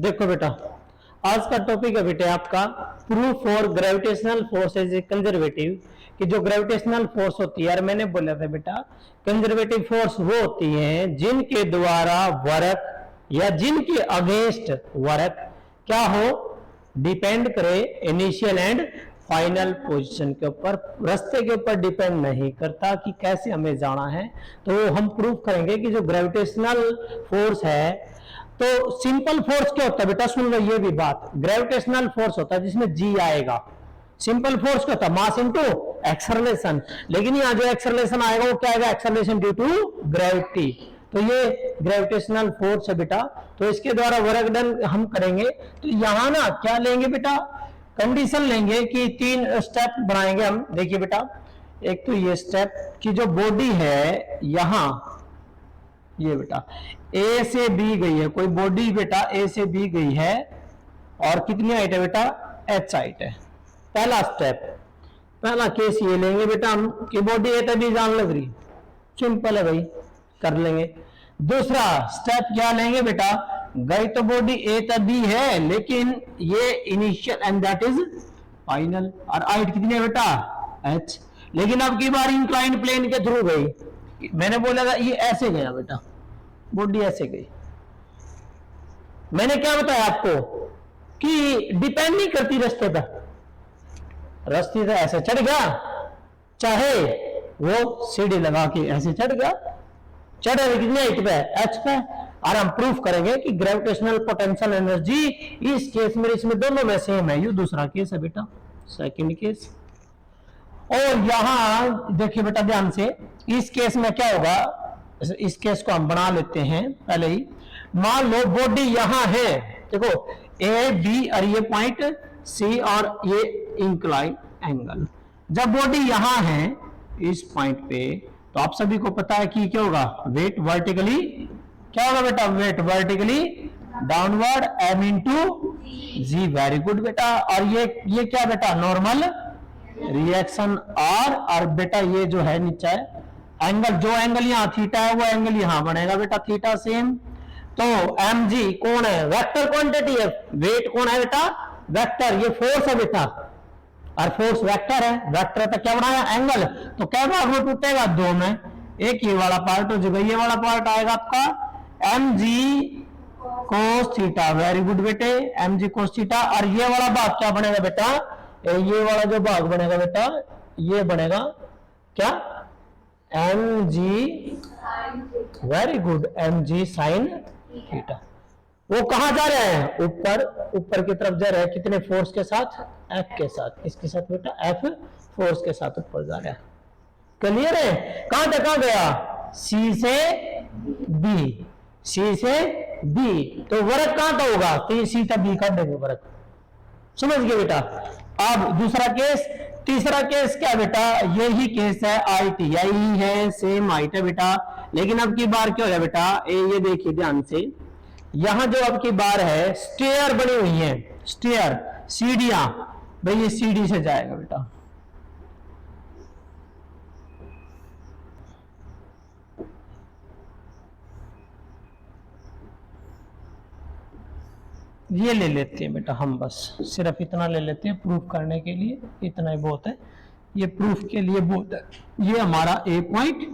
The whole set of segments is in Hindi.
देखो बेटा, आज का टॉपिक है बेटे आपका proof for gravitational force as a conservative. कि जो ग्रेविटेशनल फोर्स होती है, यार मैंने बोला था बेटा कंजर्वेटिव फोर्स वो होती है जिनके द्वारा वर्क या जिनके अगेंस्ट वर्क क्या हो, डिपेंड करे इनिशियल एंड फाइनल पोजीशन के ऊपर, रास्ते के ऊपर डिपेंड नहीं करता कि कैसे हमें जाना है। तो हम प्रूफ करेंगे कि जो ग्रेविटेशनल फोर्स है, तो सिंपल फोर्स क्या होता है बेटा, सुन लो ये भी बात। ग्रेविटेशनल फोर्स होता है जिसमें जी आएगा। सिंपल फोर्स क्या होता है, मास इनटू एक्सेलरेशन। लेकिन यहां जो एक्सेलरेशन आएगा वो क्या आएगा, एक्सेलरेशन ड्यू टू ग्रेविटी। तो ये ग्रेविटेशनल फोर्स है बेटा। तो इसके द्वारा वर्क डन हम करेंगे। तो यहां ना क्या लेंगे बेटा, कंडीशन लेंगे कि तीन स्टेप बनाएंगे हम। देखिए बेटा, एक तो ये स्टेप की जो बॉडी है यहां, ये बेटा ए से बी गई है, कोई बॉडी बेटा ए से बी गई है और कितनी हाइट है बेटा, एच हाइट है। पहला स्टेप, पहला केस ये लेंगे बेटा हम कि बॉडी ए तभी जान लग रही, सिंपल है भाई, कर लेंगे। दूसरा स्टेप क्या लेंगे बेटा, गई तो बॉडी ए तभी है लेकिन ये initial and that is final, और हाइट कितनी है बेटा, एच। लेकिन अब की बार इंक्लाइंड प्लेन के थ्रू गई। मैंने बोला था ये ऐसे गया बेटा, बॉडी ऐसे गई। मैंने क्या बताया आपको कि डिपेंड नहीं करती रास्ते पर, रास्ते तो ऐसे चढ़ गया, चाहे वो सीढ़ी लगा के ऐसे चढ़ गया, चढ़ रहे कितने हाइट पे, एच पे। और हम प्रूफ करेंगे कि ग्रेविटेशनल पोटेंशियल एनर्जी इस केस में इसमें दोनों में सेम है। ये दूसरा केस है बेटा, सेकंड केस। और यहां देखिए बेटा ध्यान से, इस केस में क्या होगा, इस केस को हम बना लेते हैं पहले ही। मान लो बॉडी यहां है, देखो ए बी और ये पॉइंट सी और ये इंक्लाइन एंगल। जब बॉडी यहां है इस पॉइंट पे, तो आप सभी को पता है कि क्या होगा, वेट वर्टिकली, क्या होगा बेटा, weight vertically downward m into g. Very good बेटा। और ये क्या बेटा, नॉर्मल रिएक्शन आर। और बेटा ये जो है नीचे एंगल, जो एंगल यहाँ थीटा है वो एंगल यहाँ बनेगा बेटा, थीटा सेम। तो एम जी कौन है, वेक्टर क्वांटिटी है। वेट कौन है बेटा, वेक्टर। ये फोर्स है बेटा, और फोर्स वेक्टर है। वेक्टर तक क्या बनाया, एंगल। तो क्या भाग में टूटेगा, दो में। एक ये वाला पार्ट हो जाएगा, ये वाला पार्ट आएगा आपका M G cos theta. Very good बेटे, एम जी कोस थीटा। और ये वाला भाग क्या बनेगा बेटा, ये वाला जो भाग बनेगा बेटा, ये बनेगा क्या, M G, very good, M G sine theta. वो कहां जा रहे हैं, ऊपर, ऊपर की तरफ जा रहे हैं। कितने फोर्स के साथ, एफ के साथ। इसके साथ बेटा एफ फोर्स के साथ ऊपर जा रहा है। क्लियर है। कहां तक कहां गया, सी से बी, सी से बी। तो वर्क कहां तक होगा, तो सी तक बी कर देंगे वर्क। समझ गए बेटा। अब दूसरा केस, तीसरा केस क्या बेटा, यही केस है, आई टी आई है, सेम हाइट है बेटा। लेकिन अब की बार क्या हो गया बेटा, ये देखिए ध्यान से, यहां जो अब की बार है स्टेयर बनी हुई है, स्टेयर, सीढ़ियां। भाई ये सीढ़ी से जाएगा बेटा, ये ले लेते हैं बेटा हम, बस सिर्फ इतना ले लेते हैं प्रूफ करने के लिए, इतना ही बहुत है, ये प्रूफ के लिए बहुत है। ये हमारा ए पॉइंट,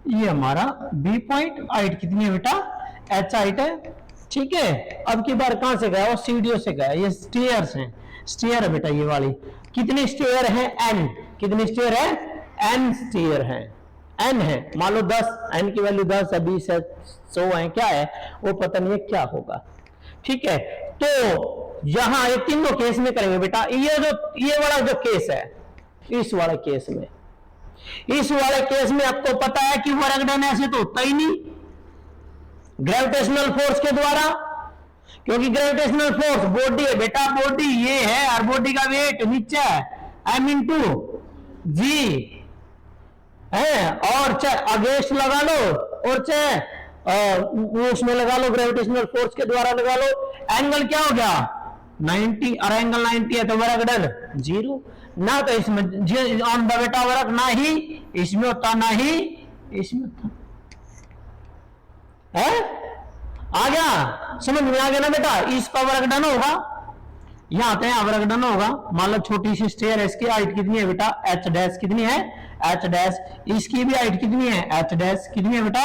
ये हमारा बी पॉइंट। हाइट कितनी है बेटा, एच हाइट है, ठीक है। अब की बार कहां से गया, वो सीढ़ियों से गया। ये स्टेयर्स हैं, स्टेयर है बेटा ये वाली। कितने स्टेयर हैं, एन। कितने स्टेयर है, एन स्टेयर है, एन है। मान लो 10, एन की वैल्यू 10 है, 20 है, 100 है, क्या है वो पता नहीं है क्या होगा, ठीक है। तो यहां ये तीनों केस में करेंगे बेटा। ये वाला जो केस है, इस वाले केस में, इस वाले केस में आपको पता है कि वर्क डन ऐसे तो होता ही नहीं ग्रेविटेशनल फोर्स के द्वारा, क्योंकि ग्रेविटेशनल फोर्स बॉडी है बेटा, बॉडी ये है और बॉडी का वेट नीचे है, एम इंटू जी है। और चाहे अगेंस्ट लगा लो और चाहे उसमें लगा लो, ग्रेविटेशनल फोर्स के द्वारा लगा लो। एंगल क्या हो गया, 90, और एंगल 90 है तो वर्क डन 0 ना। तो इसमें ऑन द बेटा वर्क ना ही इसमें होता, ना ही इसमें होता है। आ गया, समझ में आ गया ना बेटा। इसका वर्क डन होगा, यहां आते हैं वर्क डन होगा। मान लो छोटी सी स्टेयर है, इसकी हाइट कितनी है बेटा, एच डैश कितनी है, एच डैश। इसकी भी हाइट कितनी है, एच डैश कितनी है बेटा,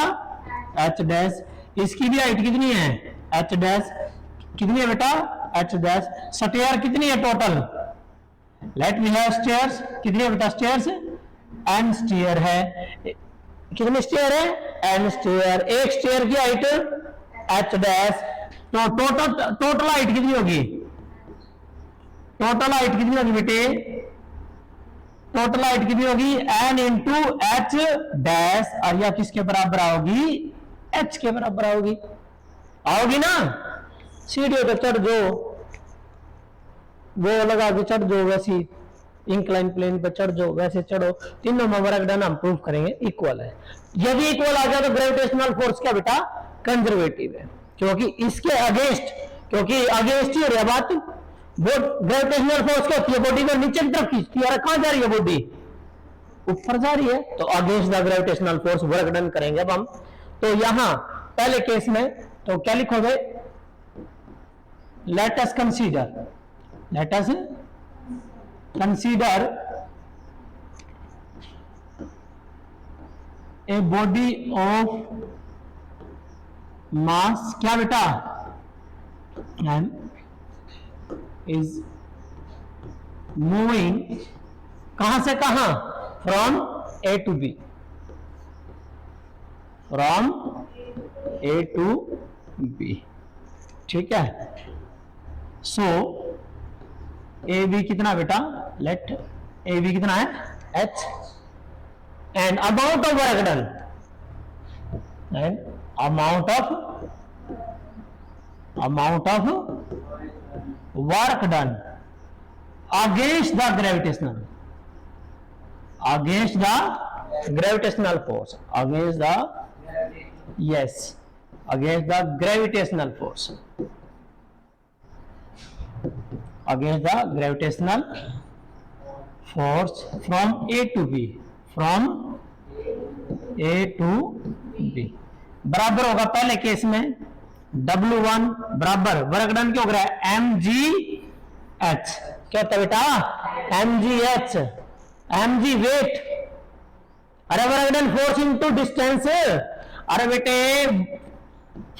एच डैश। इसकी भी हाइट कितनी है, एच डैश कितनी है बेटा, एच डैश। स्टेयर कितनी है total, let me have stairs, कितनी है बेटा स्टेयर्स, एन स्टेयर है। कितनी स्टेयर है, एन स्टेयर। एक स्टेयर की हाइट एच डैश, तो टोटल हाइट कितनी होगी, टोटल हाइट कितनी होगी बेटे, टोटल हाइट कितनी होगी, एन इंटू एच डैश। और यह किसके बराबर आओगी, एच के बराबर आओगी, आओगी ना। सीढ़ियों पे चढ़ जो, वो लगा के चढ़ जो, वैसी इंक्लाइन प्लेन पे चढ़ जो, वैसे चढ़ो। तीनों में वर्क डन हम प्रूव करेंगे इक्वल है। यदि इक्वल आ जाए तो ग्रेविटेशनल फोर्स क्या बेटा, कंजर्वेटिव है, क्योंकि इसके अगेंस्ट, क्योंकि अगेंस्ट ही हो रहा बात। वो ग्रेविटेशनल फोर्स क्या होती है, बॉडी को नीचे की तरफ खींचती है, कहां जा रही है बॉडी, ऊपर जा रही है। तो against the gravitational force work done करेंगे अब हम। तो यहां पहले केस में तो क्या लिखोगे, let us consider, let us consider a body of mass, क्या बेटा, एम इज मूविंग, कहां से कहां, from A to B, from A to B, ठीक है। सो ए बी कितना बेटा, लेट ए बी कितना है, H, and amount of work done, and amount of work done against the gravitational, against the gravitational force, against the, yes, against the gravitational force, against the gravitational force from A to B, from A to B बराबर होगा पहले केस में W1 बराबर वर्क डन क्या हो रहा है, mgh, क्या होता है बेटा, mgh, mg वेट, अरे work done force into distance, अरे बेटे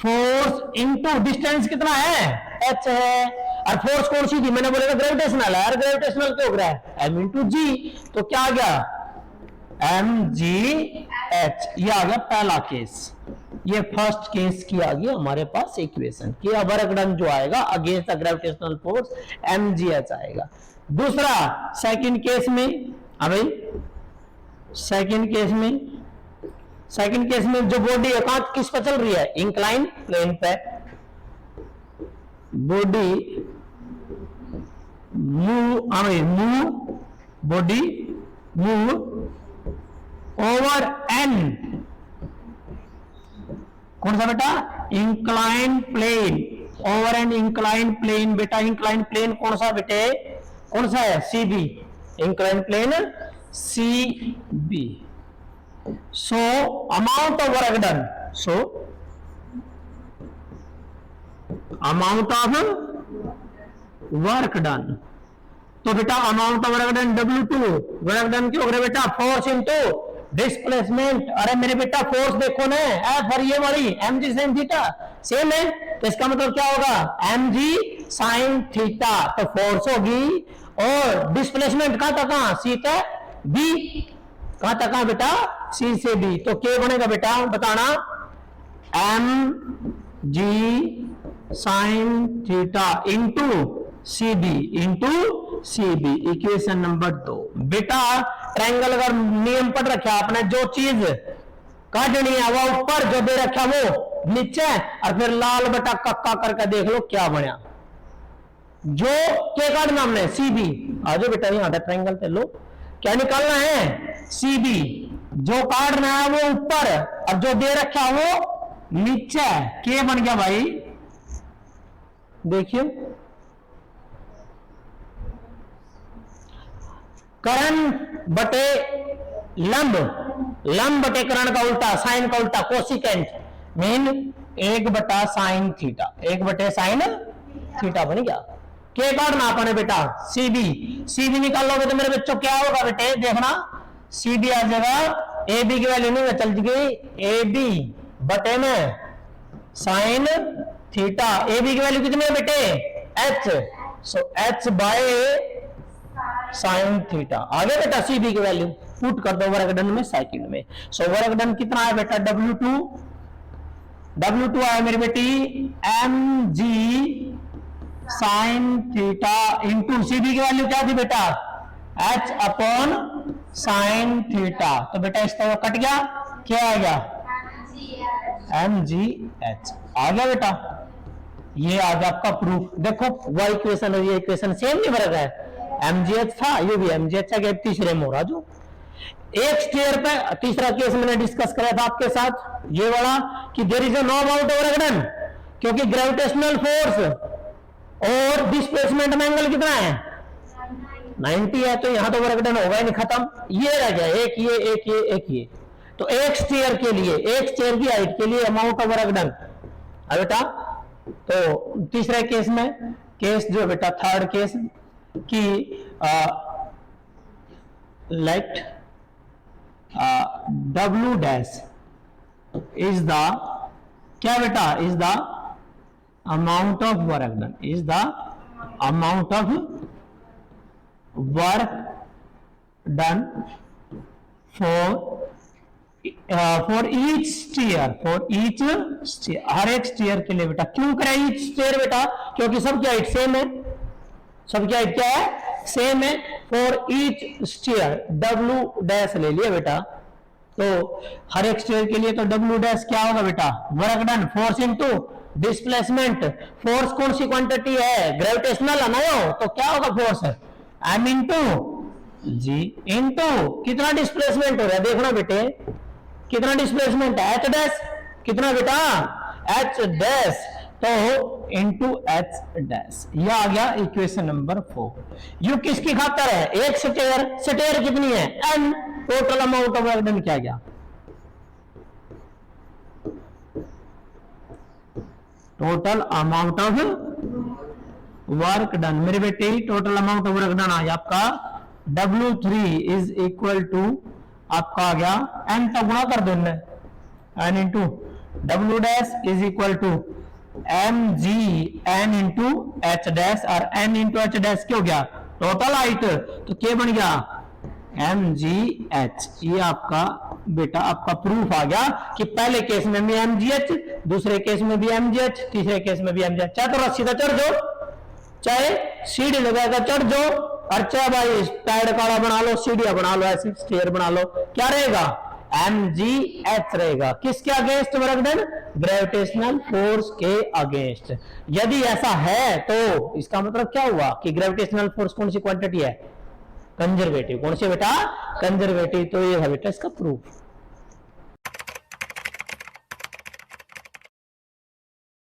फोर्स इनटू डिस्टेंस कितना है, h है, और फोर्स कौन सी थी, मैंने बोला ग्रेविटेशनल है, ग्रेविटेशनल क्या हो रहा है, m इंटू जी, तो क्या आ गया, mgh। ये आ गया पहला केस, ये फर्स्ट केस की आ गई हमारे पास इक्वेशन कि वर्क डन जो आएगा against the gravitational force mgh आएगा। दूसरा सेकंड केस में, भाई सेकंड केस में जो बॉडी है कहां किस पर चल रही है, इंक्लाइन प्लेन पे, body body move over an, कौन सा बेटा, incline plane, over an incline plane, बेटा इंक्लाइन प्लेन कौन सा बेटे, कौन सा है, CB, incline plane CB. So amount of work done, so amount of work done, तो बेटा amount of work done W2, work done क्यों हो रहा है बेटा, फोर्स इनटू डिस्प्लेसमेंट। अरे मेरे बेटा फोर्स देखो ना, एफ और ये वाली mg sin थीटा सेम है, तो इसका मतलब क्या होगा, mg sin थीटा, तो फोर्स होगी, और डिस्प्लेसमेंट कहां तक, कहां सी तक बी, कहां तक कहां बेटा, सी से बी, तो क्या बनेगा बेटा बताना, mg sin theta into C B, equation number 2। बेटा ट्रायंगल अगर नियम पढ़ रखा आपने, जो चीज काटनी है वो ऊपर, जो दे रखा वो नीचे, और फिर लाल बटा कक्का करके देख लो क्या बना, जो क्या काटना हमने, सी बी। आज बेटा यहां ट्रायंगल पे लो, क्या निकालना है, सी बी, जो काटना है वो ऊपर, और जो दे रखा वो नीचे, क्या बन गया भाई, देखिए करण बटे लंब, लंब बटे करण का उल्टा, साइन का उल्टा, cosecant, mean 1/sin theta, 1/sin theta बन गया। के काटना अपने बेटा सीबी, सीबी निकालोगे तो मेरे बच्चों क्या होगा बेटे, देखना सीबी आ जाएगा, ए बी की वैल्यू नहीं चल गई, ए बी बटे में साइन थीटा, ए बी की वैल्यू कितनी है बेटे H, so H by sine theta आ गया बेटा। सीबी की वैल्यू पुट कर दो वर्ग डन में सेकंड में, सो वर्ग डन कितना है बेटा W2, W2 आया मेरी बेटी M G sine theta into CB की वैल्यू क्या थी बेटा एच अपॉन साइन थीटा, तो बेटा इस तरह कट गया, क्या आ गया एम जी एच आ गया बेटा। ये आ गया आपका प्रूफ। देखो वह इक्वेशन और ये इक्वेशन सेम नहीं फर्क है, एम जी एच था ये भी एम जी एच है, तीसरे में हो रहा जो एक स्टेयर पे। तीसरा केस मैंने डिस्कस कराया था आपके साथ ये वाला कि there is no about work done, क्योंकि ग्रेविटेशनल फोर्स और डिस्प्लेसमेंट में एंगल कितना है 90 है, तो यहां तो वर्क डन होगा ही नहीं, खत्म। ये रह गया एक ये एक ये एक ये, तो एक स्टेयर के लिए, एक स्टेयर की हाइट के लिए अमाउंट ऑफ वर्क डन है बेटा। तो तीसरे केस में केस जो बेटा थर्ड केस कि let W dash is the क्या बेटा is the amount of work done, is the amount of work done for each stair, for each stair, हर एक स्टेयर के लिए बेटा। क्यों करें each stair बेटा, क्योंकि सबकी हाइट सेम है, सबकी हाइट क्या है सेम है। for each stair W dash ले लिया बेटा, तो हर एक स्टेयर के लिए तो W डैश क्या होगा बेटा work done force into displacement. Force कौन सी क्वांटिटी है ग्रेविटेशनल है ना, तो क्या होगा फोर्स m इंटू जी इंटू कितना डिस्प्लेसमेंट हो रहा है देखना बेटे, कितना डिस्प्लेसमेंट है h डैश, कितना बेटा h डैश, तो इंटू h डैश। यह आ गया इक्वेशन नंबर 4। यू किसकी खातर है एक स्टेयर, स्टेयर कितनी है n, total amount of work done क्या गया total amount of work done मेरे बेटे, total amount of work done आ गया आपका W3 इज इक्वल टू आपका आ गया n तक गुणा कर दो n into W dash is equal to M G n into H dash, और n इंटू एच डैश क्या हो गया टोटल हाइट, तो क्या बन गया एम जी एच। ये आपका बेटा आपका प्रूफ आ गया कि पहले केस में भी एम जी एच, दूसरे केस में भी एम जी एच, तीसरे केस में भी एम जी एच। चाहे तो रस्सी का चढ़ जाओ, चाहे सीढ़ी लगाएगा चढ़ जाओ, और चाहे भाई पैड काला बना लो, सीढ़ियां बना लो, ऐसे स्टेयर बना लो, क्या रहेगा एम जी एच रहेगा। किसके against work done gravitational force के अगेंस्ट। यदि ऐसा है तो इसका मतलब क्या हुआ कि ग्रेविटेशनल फोर्स कौन सी क्वांटिटी है कंजर्वेटिव। कौन सी बेटा कंजर्वेटिव, तो ये है बेटा इसका प्रूफ।